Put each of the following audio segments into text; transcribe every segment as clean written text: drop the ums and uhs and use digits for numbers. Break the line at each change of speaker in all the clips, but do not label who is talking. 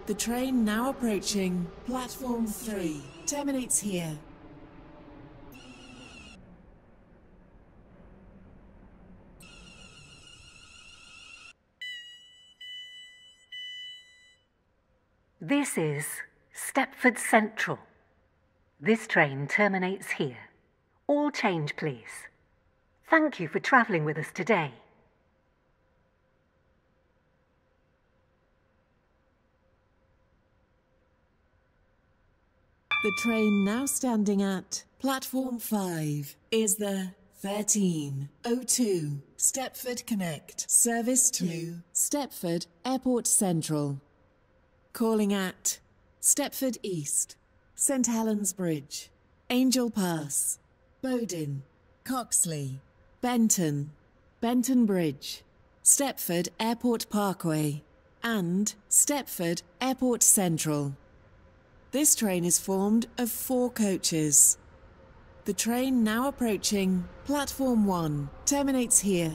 The train now approaching platform 3 terminates here.
This is Stepford Central. This train terminates here. All change, please. Thank you for travelling with us today.
The train now standing at platform 5 is the 1302 Stepford Connect service to Stepford Airport Central. Calling at Stepford East, St Helens Bridge, Angel Pass, Bowden, Coxley, Benton, Benton Bridge, Stepford Airport Parkway, and Stepford Airport Central. This train is formed of 4 coaches. The train now approaching platform 1 terminates here.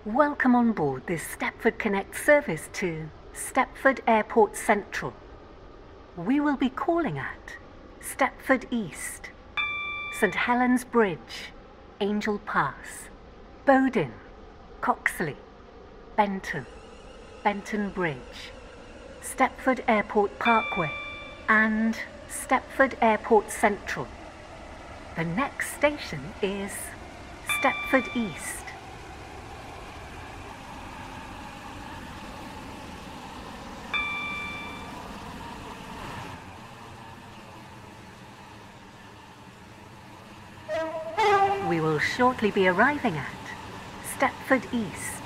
Welcome on board this Stepford Connect service to Stepford Airport Central. We will be calling at Stepford East, St Helens Bridge, Angel Pass, Bowden, Coxley, Benton, Benton Bridge, Stepford Airport Parkway, and Stepford Airport Central. The next station is Stepford East. We will shortly be arriving at Stepford East.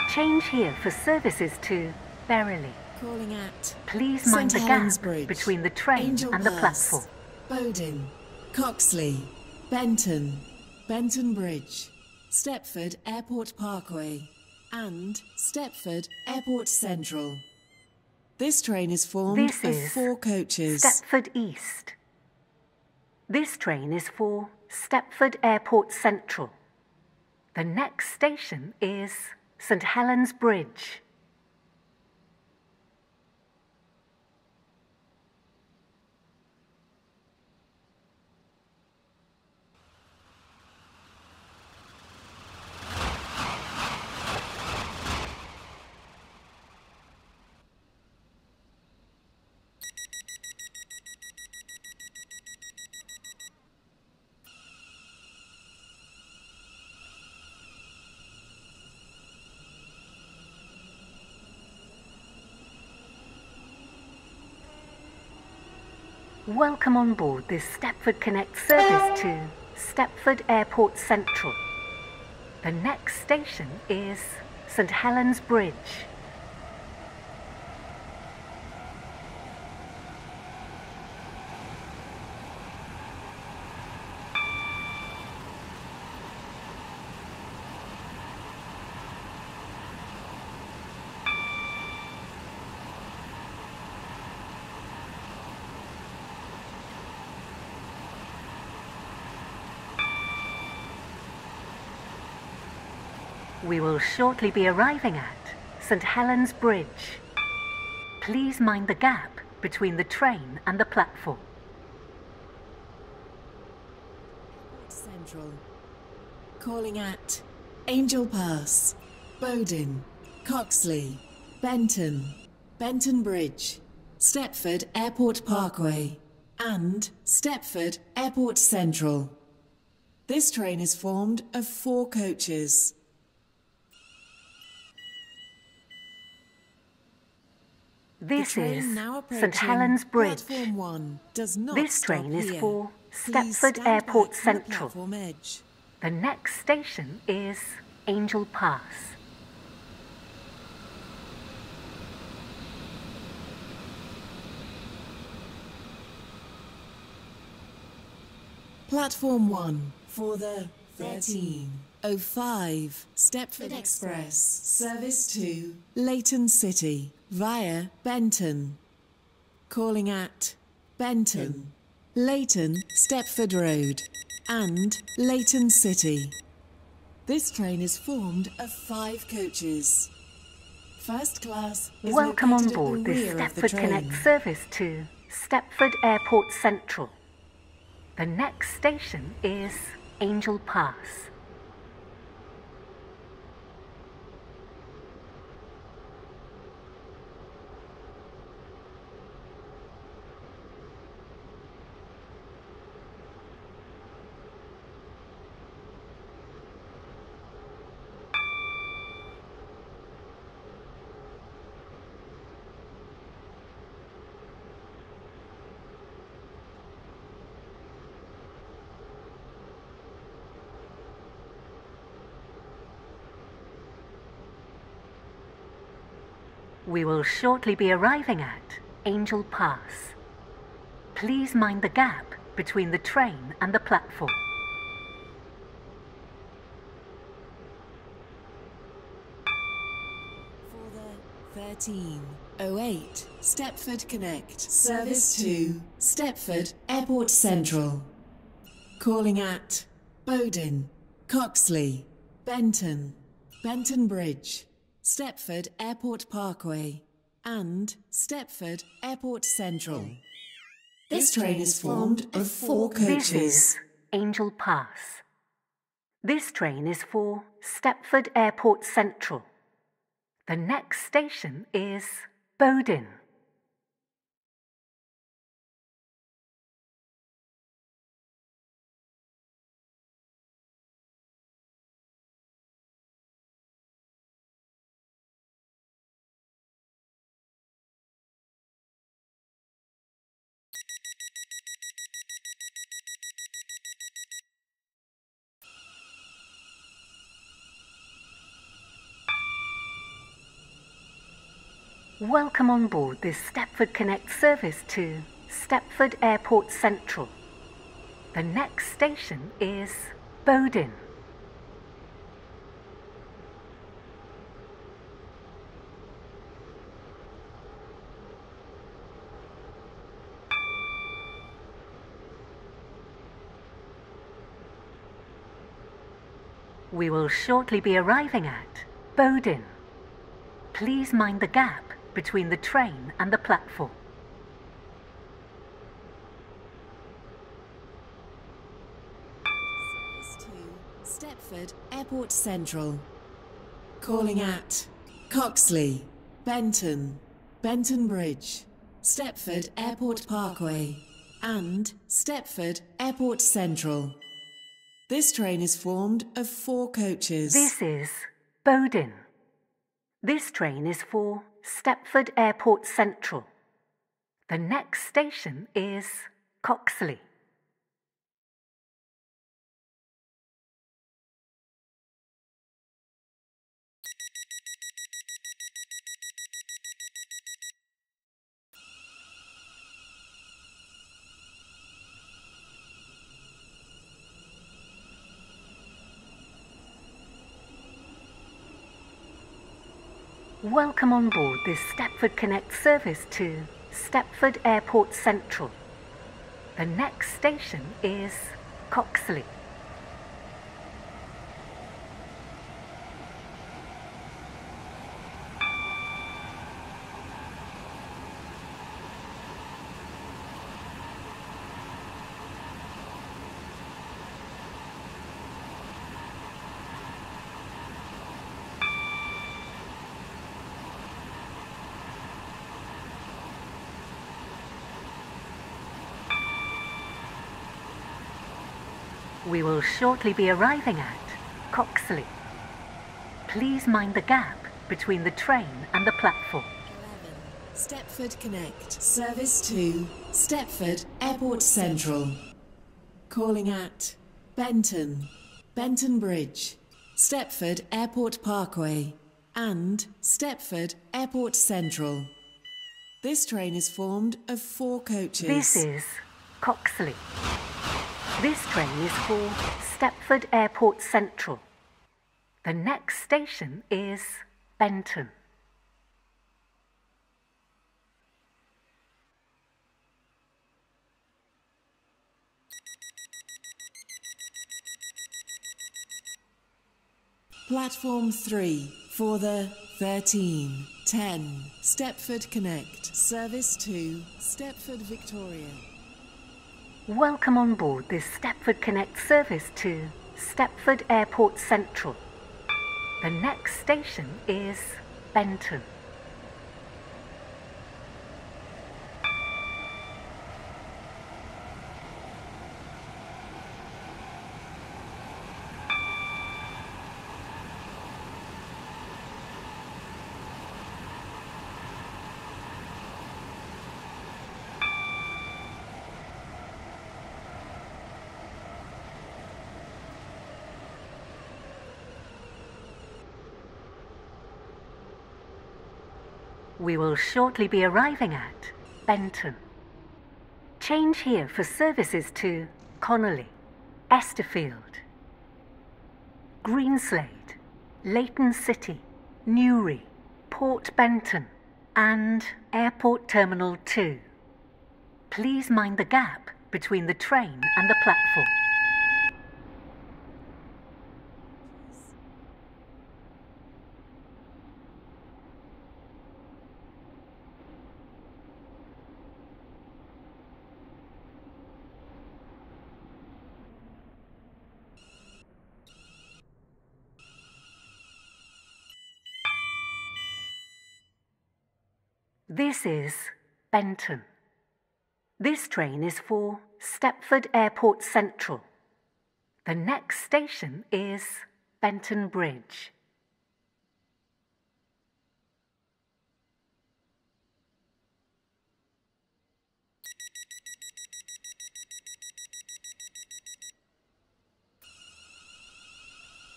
Change here for services to Berrily.
Calling at
Please mind the gap between the train
Angel
and the
Pass,
platform.
Bowden, Coxley, Benton, Benton Bridge, Stepford Airport Parkway, and Stepford Airport Central. This train is formed
This
of
is
4 coaches.
Stepford East. This train is for Stepford Airport Central. The next station is St Helens Bridge. Welcome on board this Stepford Connect service to Stepford Airport Central. The next station is St Helens Bridge. We will shortly be arriving at St Helens Bridge. Please mind the gap between the train and the platform.
Central. Calling at Angel Pass, Bowden, Coxley, Benton, Benton Bridge, Stepford Airport Parkway, and Stepford Airport Central. This train is formed of 4 coaches.
This is St Helens Bridge. This train is for Stepford Airport Central. The next station is Angel Pass.
Platform 1 for the 13:05 Stepford Express service to Leighton City via Benton. Calling at Benton, Leighton, Stepford Road and Leighton City. This train is formed of 5 coaches. First class is
Welcome on
located at
board
the
this
rear of the
Stepford
train.
Connect service to Stepford Airport Central. The next station is Angel Pass. We will shortly be arriving at Angel Pass. Please mind the gap between the train and the platform.
For the 13:08 Stepford Connect service to Stepford Airport Central. Calling at Bowden, Coxley, Benton, Benton Bridge, Stepford Airport Parkway and Stepford Airport Central. This train is formed of 4 coaches.
This is Angel Pass. This train is for Stepford Airport Central. The next station is Bowden. Welcome on board this Stepford Connect service to Stepford Airport Central. The next station is Bowden. We will shortly be arriving at Bowden. Please mind the gap between the train and the platform.
Service to Stepford Airport Central. Calling at Coxley, Benton, Benton Bridge, Stepford Airport Parkway and Stepford Airport Central. This train is formed of 4 coaches.
This is Bowden. This train is for Stepford Airport Central. The next station is Coxley. Welcome on board this Stepford Connect service to Stepford Airport Central. The next station is Coxley. We will shortly be arriving at Coxley. Please mind the gap between the train and the platform.
11 Stepford Connect service to Stepford Airport Central. Calling at Benton, Benton Bridge, Stepford Airport Parkway and Stepford Airport Central. This train is formed of 4 coaches.
This is Coxley. This train is for Stepford Airport Central. The next station is Benton.
Platform 3 for the 13:10 Stepford Connect. Service to Stepford Victoria.
Welcome on board this Stepford Connect service to Stepford Airport Central. The next station is Benton. We will shortly be arriving at Benton. Change here for services to Connolly, Estherfield, Greenslade, Leighton City, Newry, Port Benton and Airport Terminal 2. Please mind the gap between the train and the platform. This is Benton. This train is for Stepford Airport Central. The next station is Benton Bridge.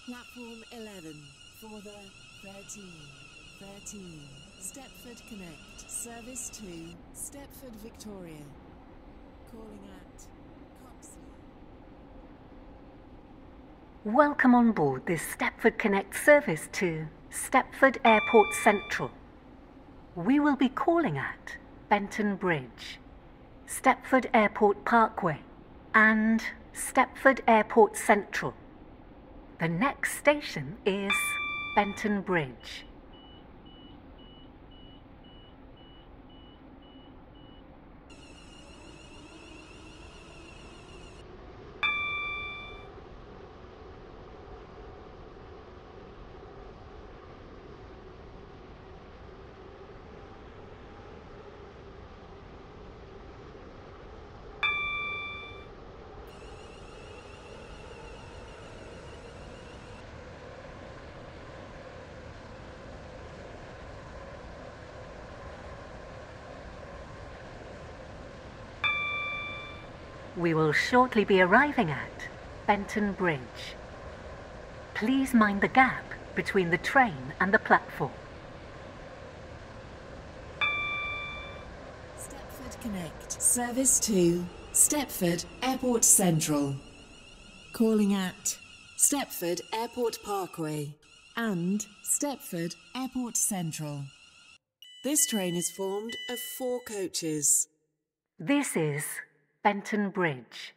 Platform 11 for the 13:13 Stepford Connect. Service to Stepford Victoria. Calling at Coxley.
Welcome on board this Stepford Connect service to Stepford Airport Central. We will be calling at Benton Bridge, Stepford Airport Parkway and Stepford Airport Central. The next station is Benton Bridge. We will shortly be arriving at Benton Bridge. Please mind the gap between the train and the platform.
Stepford Connect. Service to Stepford Airport Central. Calling at Stepford Airport Parkway and Stepford Airport Central. This train is formed of 4 coaches.
This is Benton Bridge.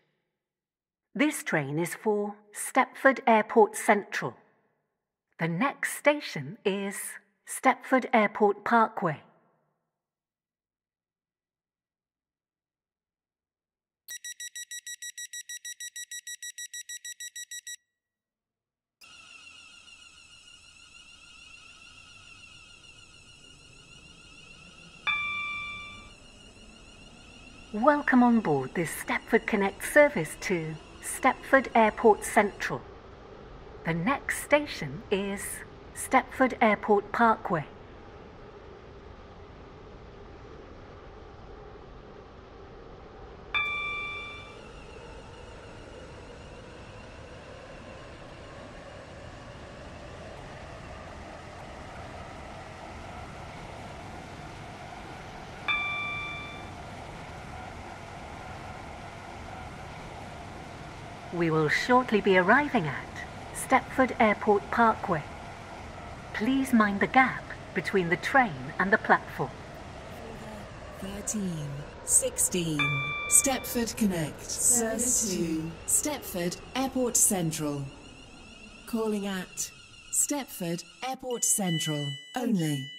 This train is for Stepford Airport Central. The next station is Stepford Airport Parkway. Welcome on board this Stepford Connect service to Stepford Airport Central. The next station is Stepford Airport Parkway. We will shortly be arriving at Stepford Airport Parkway. Please mind the gap between the train and the platform.
13, 16, Stepford Connect, service to Stepford Airport Central. Calling at Stepford Airport Central only.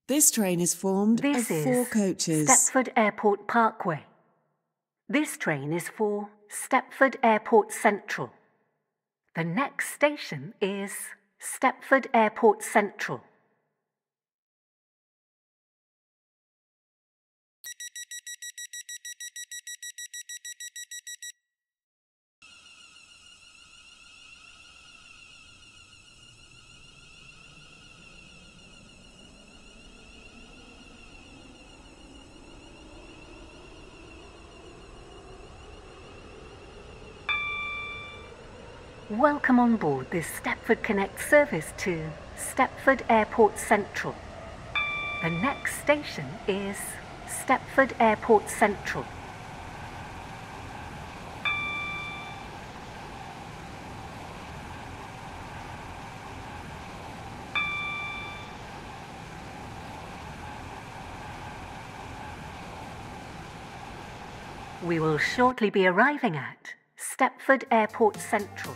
This train is formed
This
of 4 coaches.
Stepford Airport Parkway. This train is for Stepford Airport Central. The next station is Stepford Airport Central. Welcome on board this Stepford Connect service to Stepford Airport Central. The next station is Stepford Airport Central. We will shortly be arriving at Stepford Airport Central.